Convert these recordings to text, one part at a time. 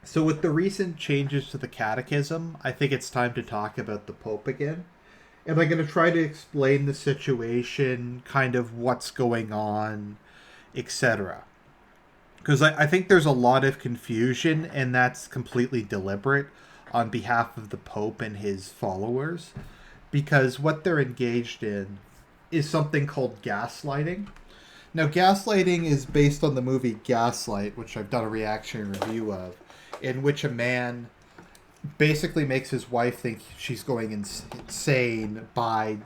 So, with the recent changes to the Catechism, I think it's time to talk about the Pope again. And I'm going to try to explain the situation, kind of what's going on, etc. Because I think there's a lot of confusion, and that's completely deliberate on behalf of the Pope and his followers. Because what they're engaged in is something called gaslighting. Now, gaslighting is based on the movie Gaslight, which I've done a reaction review of, in which a man basically makes his wife think she's going insane by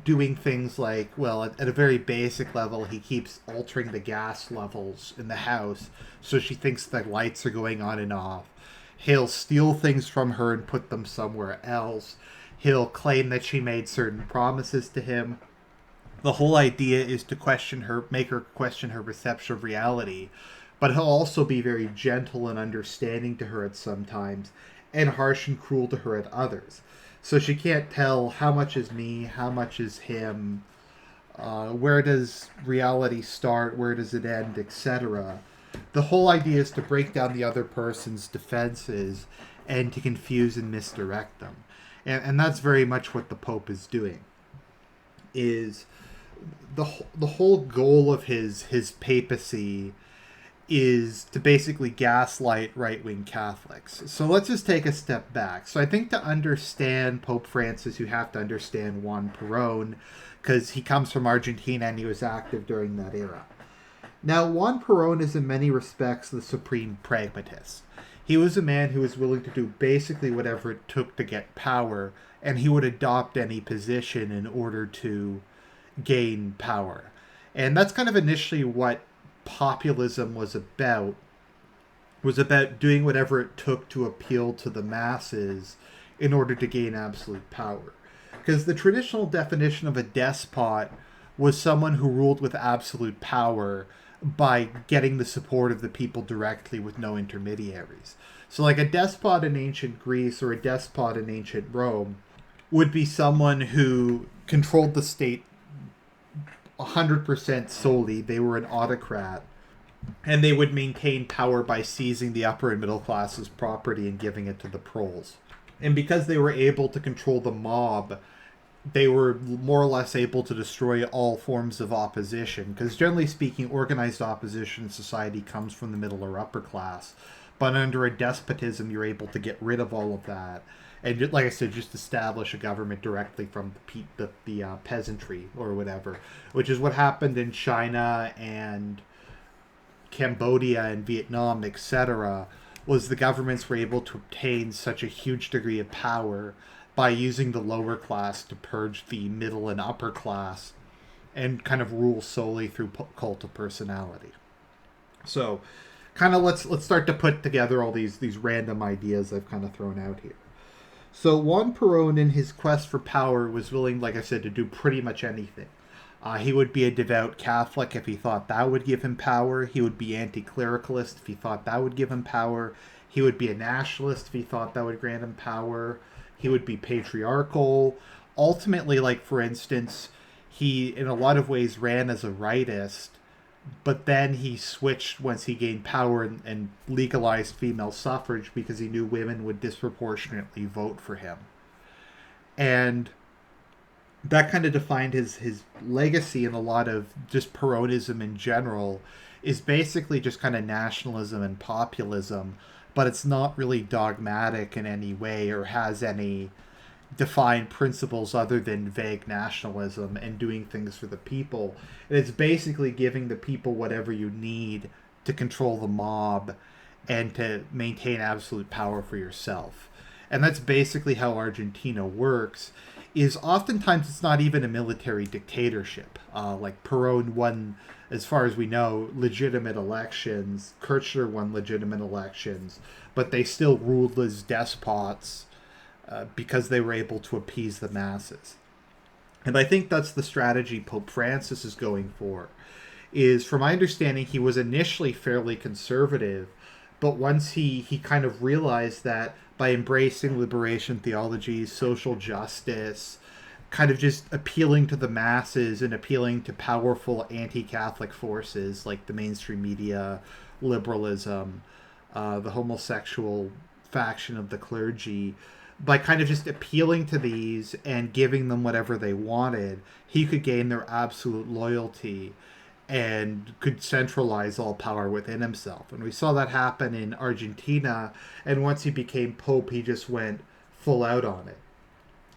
doing things like, well, at a very basic level, he keeps altering the gas levels in the house so she thinks the lights are going on and off. He'll steal things from her and put them somewhere else. He'll claim that she made certain promises to him. The whole idea is to question her, make her question her perception of reality, but he'll also be very gentle and understanding to her at some times, and harsh and cruel to her at others. So she can't tell how much is me, how much is him, where does reality start, where does it end, etc. The whole idea is to break down the other person's defenses and to confuse and misdirect them. And that's very much what the Pope is doing. Is the whole goal of his papacy is to basically gaslight right wing Catholics. So let's just take a step back. So I think to understand Pope Francis, you have to understand Juan Perón, because he comes from Argentina and he was active during that era. Now, Juan Perón is in many respects the supreme pragmatist. He was a man who was willing to do basically whatever it took to get power, and he would adopt any position in order to gain power. And that's kind of initially what populism was about doing whatever it took to appeal to the masses in order to gain absolute power. Because the traditional definition of a despot was someone who ruled with absolute power by getting the support of the people directly with no intermediaries. So, like a despot in ancient Greece or a despot in ancient Rome would be someone who controlled the state 100% solely. They were an autocrat, and they would maintain power by seizing the upper and middle classes' property and giving it to the proles. And because they were able to control the mob, they were more or less able to destroy all forms of opposition. Because generally speaking, organized opposition in society comes from the middle or upper class. But under a despotism, you're able to get rid of all of that. And like I said, just establish a government directly from the peasantry or whatever, which is what happened in China and Cambodia and Vietnam, etc., was the governments were able to obtain such a huge degree of power by using the lower class to purge the middle and upper class and kind of rule solely through cult of personality. So, kind of let's start to put together all these random ideas I've kind of thrown out here. So Juan Perón, in his quest for power, was willing, like I said, to do pretty much anything. He would be a devout Catholic if he thought that would give him power. He would be anti-clericalist if he thought that would give him power. He would be a nationalist if he thought that would grant him power. He would be patriarchal. Ultimately, like for instance, he in a lot of ways ran as a rightist, but then he switched once he gained power and legalized female suffrage because he knew women would disproportionately vote for him. And that kind of defined his legacy, and a lot of just Peronism in general is basically just kind of nationalism and populism, but it's not really dogmatic in any way or has any defined principles other than vague nationalism and doing things for the people. And it's basically giving the people whatever you need to control the mob and to maintain absolute power for yourself. And that's basically how Argentina works. Is oftentimes it's not even a military dictatorship. Like Perón won, as far as we know, legitimate elections. Kirchner won legitimate elections, but they still ruled as despots because they were able to appease the masses. And I think that's the strategy Pope Francis is going for. Is, from my understanding, he was initially fairly conservative, but once he kind of realized that by embracing liberation theology, social justice, kind of just appealing to the masses and appealing to powerful anti-Catholic forces like the mainstream media, liberalism, the homosexual faction of the clergy, by kind of just appealing to these and giving them whatever they wanted, he could gain their absolute loyalty and could centralize all power within himself. And we saw that happen in Argentina, and once he became pope, he just went full out on it.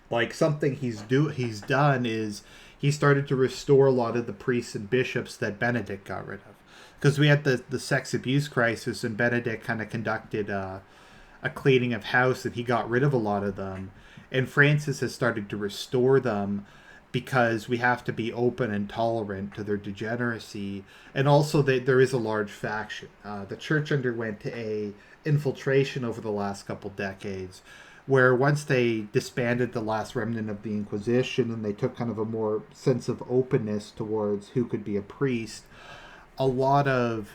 Like, something he's done is he started to restore a lot of the priests and bishops that Benedict got rid of. Because we had the sex abuse crisis, and Benedict kind of conducted a cleaning of house, and he got rid of a lot of them. And Francis has started to restore them, because we have to be open and tolerant to their degeneracy. And also there is a large faction. The church underwent a infiltration over the last couple decades, where once they disbanded the last remnant of the Inquisition and they took kind of a more sense of openness towards who could be a priest, a lot of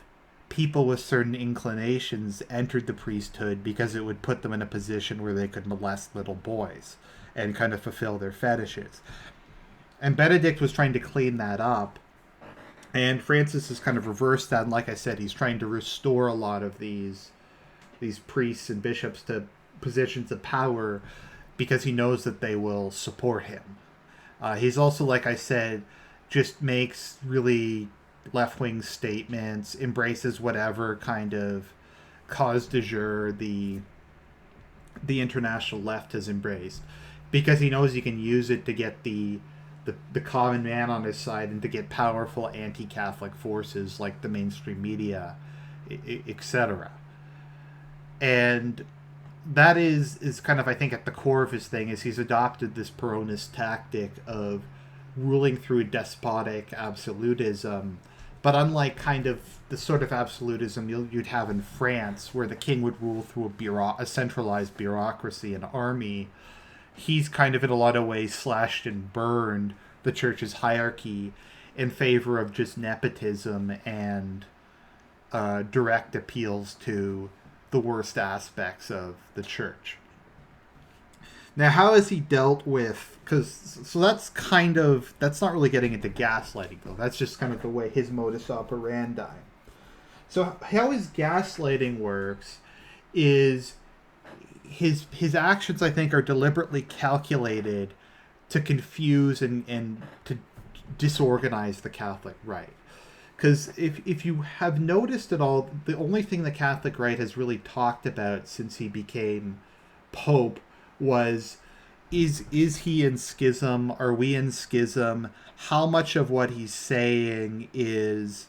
people with certain inclinations entered the priesthood because it would put them in a position where they could molest little boys and kind of fulfill their fetishes. And Benedict was trying to clean that up. And Francis has kind of reversed that. And like I said, he's trying to restore a lot of these priests and bishops to positions of power because he knows that they will support him. He's also, like I said, just makes really left-wing statements, embraces whatever kind of cause du jour the international left has embraced, because he knows he can use it to get the common man on his side and to get powerful anti-Catholic forces like the mainstream media, etc. And that is kind of, I think, at the core of his thing, is he's adopted this Peronist tactic of ruling through despotic absolutism. But unlike kind of the sort of absolutism you'd have in France, where the king would rule through a centralized bureaucracy and army, he's kind of in a lot of ways slashed and burned the church's hierarchy in favor of just nepotism and direct appeals to the worst aspects of the church. Now, how has he dealt with... So that's not really getting into gaslighting, though. That's just kind of the way his modus operandi. So how his gaslighting works is his actions, I think, are deliberately calculated to confuse and to disorganize the Catholic right. Because if you have noticed at all, the only thing the Catholic right has really talked about since he became Pope was, is he in schism? Are we in schism? How much of what he's saying is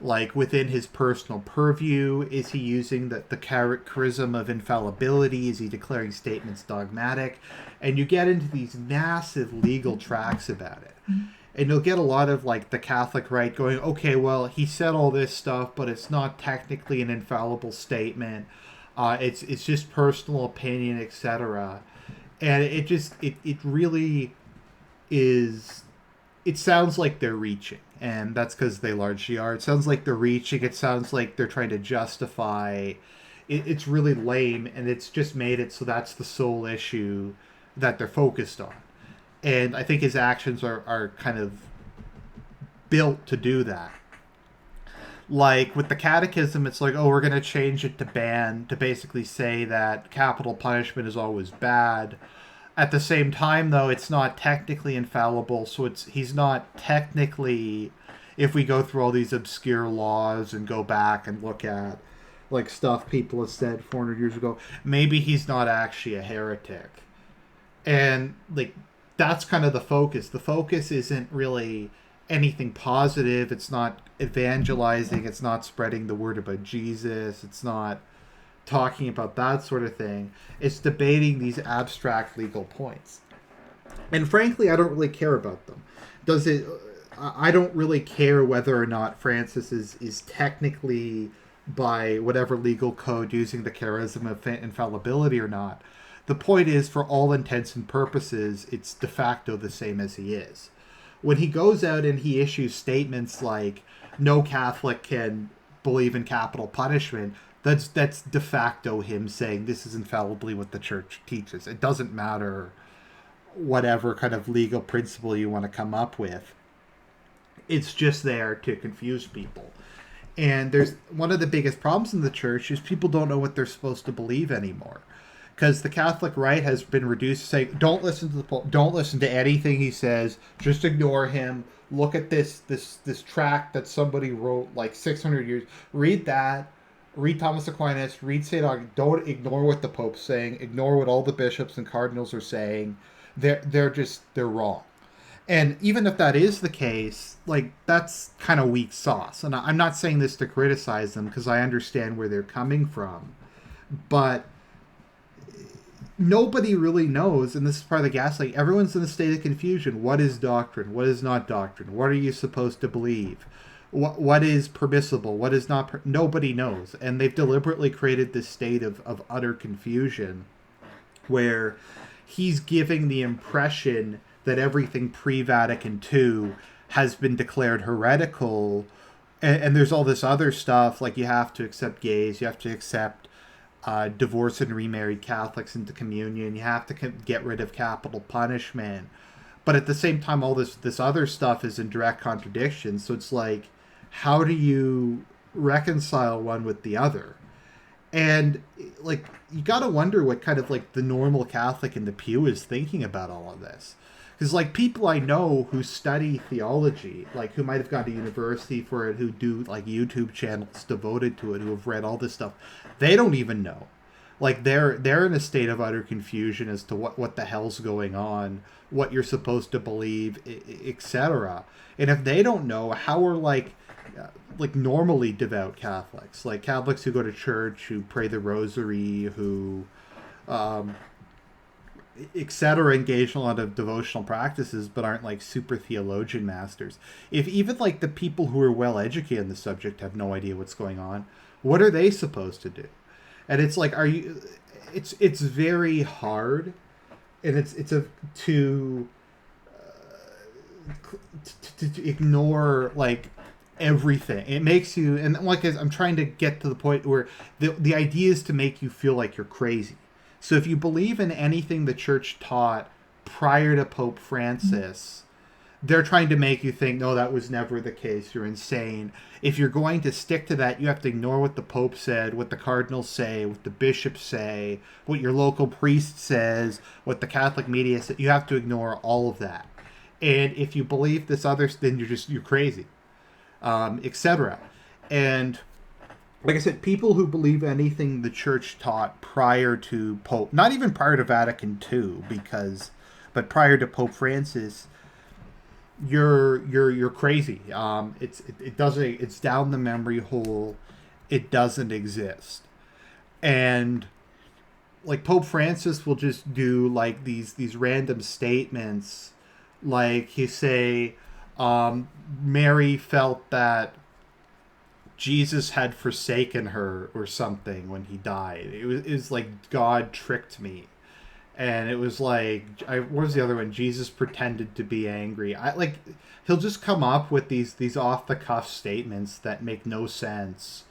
like within his personal purview? Is he using the charism of infallibility? Is he declaring statements dogmatic? And you get into these massive legal tracks about it. And you'll get a lot of like the Catholic right going, okay, well, he said all this stuff, but it's not technically an infallible statement. It's just personal opinion, etc. And it really is. It sounds like they're reaching, and that's because they largely are. It sounds like they're reaching. It sounds like they're trying to justify. It's really lame, and it's just made it so that's the sole issue that they're focused on. And I think his actions are kind of built to do that. Like with the catechism, it's like, oh, we're going to change it to basically say that capital punishment is always bad. At the same time, though, it's not technically infallible, so he's not technically, if we go through all these obscure laws and go back and look at like stuff people have said 400 years ago, maybe he's not actually a heretic. And like that's kind of the focus. The focus isn't really anything positive. It's not evangelizing. It's not spreading the word about Jesus. It's not talking about that sort of thing. It's debating these abstract legal points. And frankly, I don't really care about them. I don't really care whether or not Francis is technically, by whatever legal code, using the charism of infallibility or not. The point is, for all intents and purposes, it's de facto the same as he is. When he goes out and he issues statements like, no Catholic can believe in capital punishment, that's de facto him saying this is infallibly what the church teaches. It doesn't matter whatever kind of legal principle you want to come up with. It's just there to confuse people. And there's one of the biggest problems in the church is people don't know what they're supposed to believe anymore. Because the Catholic right has been reduced to say, don't listen to the Pope, don't listen to anything he says, just ignore him. Look at this tract that somebody wrote like 600 years. Read that. Read Thomas Aquinas. Read St. Augustine. Don't ignore what the Pope's saying. Ignore what all the bishops and cardinals are saying. They're wrong. And even if that is the case, like, that's kind of weak sauce. And I'm not saying this to criticize them because I understand where they're coming from. But nobody really knows, and this is part of the gaslighting. Everyone's in a state of confusion. What is doctrine? What is not doctrine? What are you supposed to believe? What is permissible? What is not? Nobody knows. And they've deliberately created this state of utter confusion where he's giving the impression that everything pre-Vatican II has been declared heretical. And there's all this other stuff, like you have to accept gays, you have to accept divorced and remarried Catholics into communion, you have to get rid of capital punishment. But at the same time, all this other stuff is in direct contradiction. So it's like, how do you reconcile one with the other? And like, you gotta wonder what kind of like the normal Catholic in the pew is thinking about all of this. Because like people I know who study theology, like who might have gone to university for it, who do like YouTube channels devoted to it, who have read all this stuff, they don't even know. Like they're in a state of utter confusion as to what the hell's going on, what you're supposed to believe, etc. And if they don't know, how are like normally devout Catholics, like Catholics who go to church, who pray the rosary, who etc., engage in a lot of devotional practices but aren't like super theologian masters. If even like the people who are well educated on the subject have no idea what's going on, what are they supposed to do? And it's like, it's very hard, and it's to ignore like everything. It makes you, and like I'm trying to get to the point where the idea is to make you feel like you're crazy. So if you believe in anything the church taught prior to Pope Francis, they're trying to make you think, no, that was never the case. You're insane. If you're going to stick to that, you have to ignore what the Pope said, what the cardinals say, what the bishops say, what your local priest says, what the Catholic media says. You have to ignore all of that. And if you believe this other, then you're crazy, etc. And like I said, people who believe anything the church taught prior to Pope, not even prior to Vatican II, but prior to Pope Francis, you're crazy. It's down the memory hole. It doesn't exist. And like Pope Francis will just do like these random statements, like he say, Mary felt that Jesus had forsaken her or something when he died. It was like God tricked me. And it was like, what was the other one? Jesus pretended to be angry. He'll just come up with these off the cuff statements that make no sense.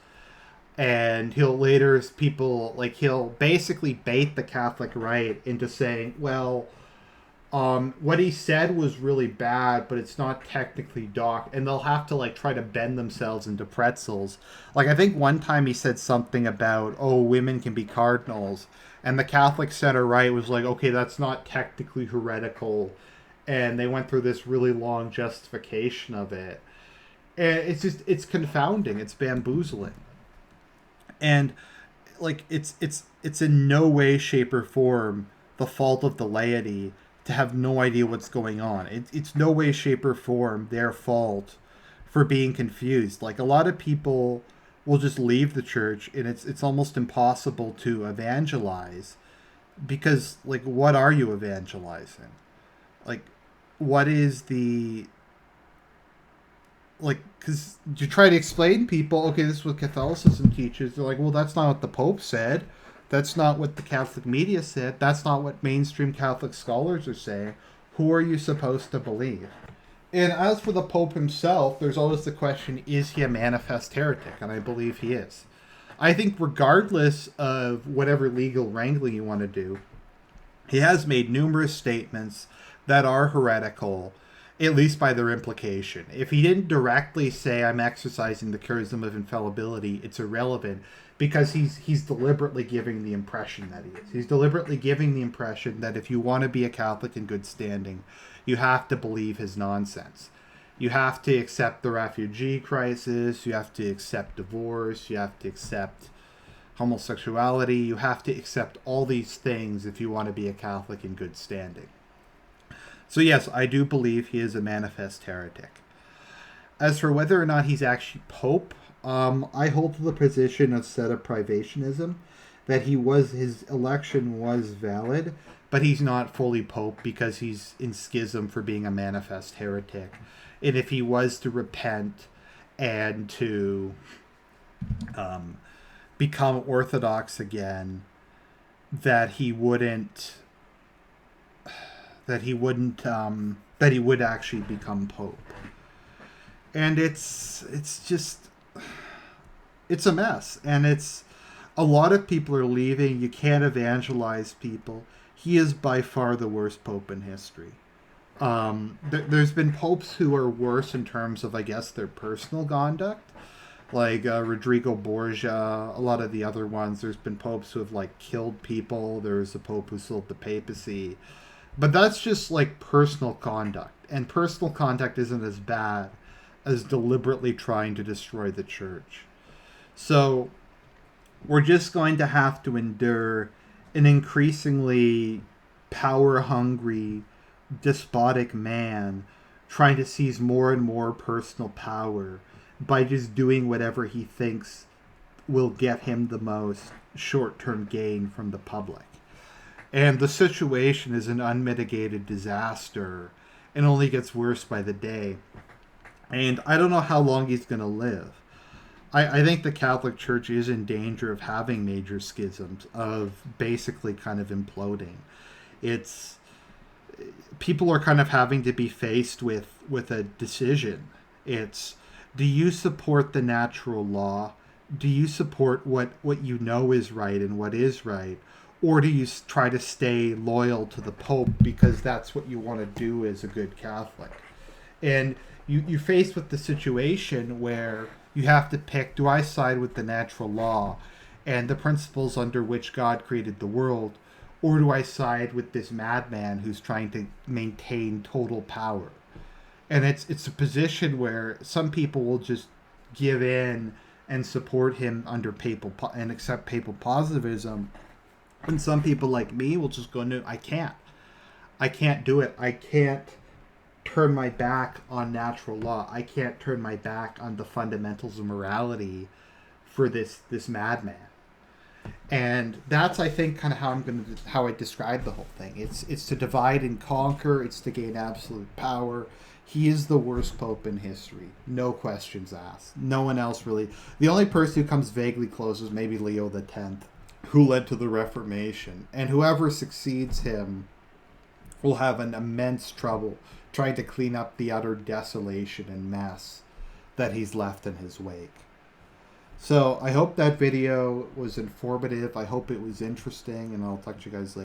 And he'll basically bait the Catholic right into saying, well, what he said was really bad, but it's not technically and they'll have to like try to bend themselves into pretzels. Like I think one time he said something about, women can be cardinals, and the Catholic center right was like, okay, that's not technically heretical, and they went through this really long justification of it. And it's confounding, it's bamboozling, and like it's in no way, shape, or form the fault of the laity to have no idea what's going on. It's no way, shape, or form their fault for being confused. Like a lot of people will just leave the church, and it's almost impossible to evangelize, because like, what are you evangelizing? Like, what is the, like, because you try to explain to people, okay, this is what Catholicism teaches. They're like, well, that's not what the Pope said. That's not what the Catholic media said. That's not what mainstream Catholic scholars are saying. Who are you supposed to believe? And as for the Pope himself, there's always the question, is he a manifest heretic? And I believe he is. I think regardless of whatever legal wrangling you want to do, he has made numerous statements that are heretical. at least by their implication. If he didn't directly say, I'm exercising the charism of infallibility, it's irrelevant, because he's deliberately giving the impression that he is. He's deliberately giving the impression that if you want to be a Catholic in good standing, you have to believe his nonsense. You have to accept the refugee crisis, you have to accept divorce, you have to accept homosexuality, you have to accept all these things if you want to be a Catholic in good standing. So yes, I do believe he is a manifest heretic. As for whether or not he's actually Pope, I hold to the position of sedeprivationism, that his election was valid, but he's not fully Pope because he's in schism for being a manifest heretic. And if he was to repent and to become Orthodox again, that he would actually become Pope. And it's a mess, and it's a lot of people are leaving. You can't evangelize people. He is by far the worst Pope in history. There's been popes who are worse in terms of, I guess, their personal conduct, like Rodrigo Borgia, a lot of the other ones. There's been popes who have like killed people. There's a pope who sold the papacy, but that's just like personal conduct, and personal conduct isn't as bad as deliberately trying to destroy the church. So we're just going to have to endure an increasingly power-hungry, despotic man trying to seize more and more personal power by just doing whatever he thinks will get him the most short-term gain from the public. And the situation is an unmitigated disaster and only gets worse by the day. And I don't know how long he's going to live. I think the Catholic Church is in danger of having major schisms, of basically kind of imploding. People are kind of having to be faced with a decision. It's, do you support the natural law? Do you support what you know is right and what is right? Or do you try to stay loyal to the Pope because that's what you want to do as a good Catholic? And you're faced with the situation where you have to pick, do I side with the natural law and the principles under which God created the world, or do I side with this madman who's trying to maintain total power? And it's a position where some people will just give in and support him under and accept papal positivism, and some people like me will just go, no, I can't do it. I can't turn my back on natural law. I can't turn my back on the fundamentals of morality for this madman. And that's, I think, kind of how I describe the whole thing. It's to divide and conquer. It's to gain absolute power. He is the worst pope in history. No questions asked. No one else really. The only person who comes vaguely close is maybe Leo X, who led to the Reformation. And whoever succeeds him will have an immense trouble trying to clean up the utter desolation and mess that he's left in his wake. So I hope that video was informative. I hope it was interesting, and I'll talk to you guys later.